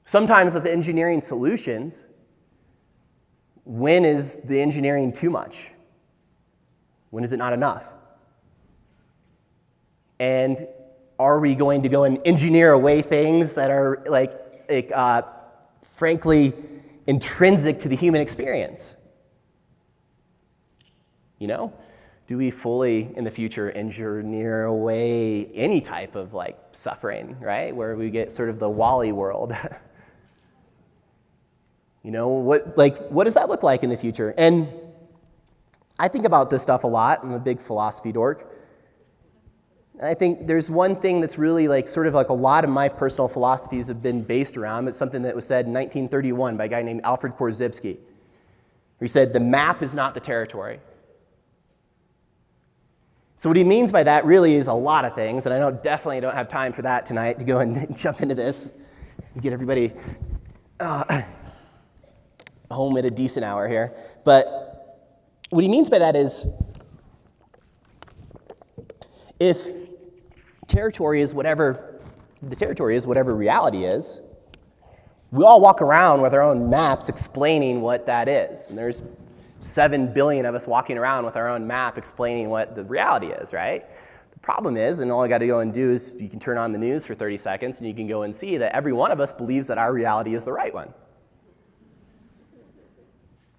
Sometimes with engineering solutions, when is the engineering too much? When is it not enough? And are we going to go and engineer away things that are frankly intrinsic to the human experience? You know, do we fully in the future engineer away any type of suffering, right? Where we get sort of the Wall-E world. You know, what does that look like in the future? And I think about this stuff a lot. I'm a big philosophy dork. And I think there's one thing that's really a lot of my personal philosophies have been based around. It's something that was said in 1931 by a guy named Alfred Korzybski. He said, the map is not the territory. So what he means by that really is a lot of things, and I definitely don't have time for that tonight to go and jump into this and get everybody home at a decent hour here. But what he means by that is, if territory is whatever reality is, we all walk around with our own maps explaining what that is. And there's 7 billion of us walking around with our own map explaining what the reality is, right? The problem is, and all I got to go and do is you can turn on the news for 30 seconds and you can go and see that every one of us believes that our reality is the right one.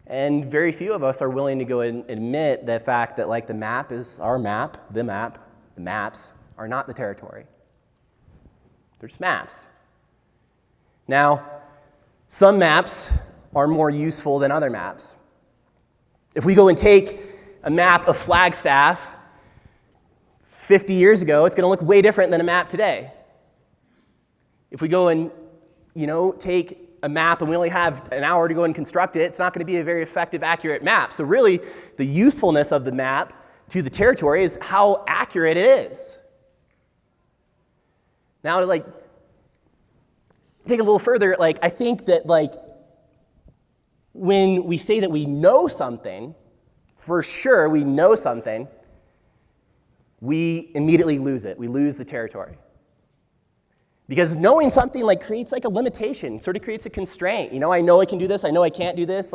And very few of us are willing to go and admit the fact that the map is our map, the maps are not the territory. They're just maps. Now, some maps are more useful than other maps. If we go and take a map of Flagstaff 50 years ago, it's going to look way different than a map today. If we go and, take a map and we only have an hour to go and construct it, it's not going to be a very effective, accurate map. So really, the usefulness of the map to the territory is how accurate it is. Now, to take it a little further, I think that when we say that we know something, for sure we know something, we immediately lose it. We lose the territory. Because knowing something creates a limitation, sort of creates a constraint. I know I can do this, I know I can't do this.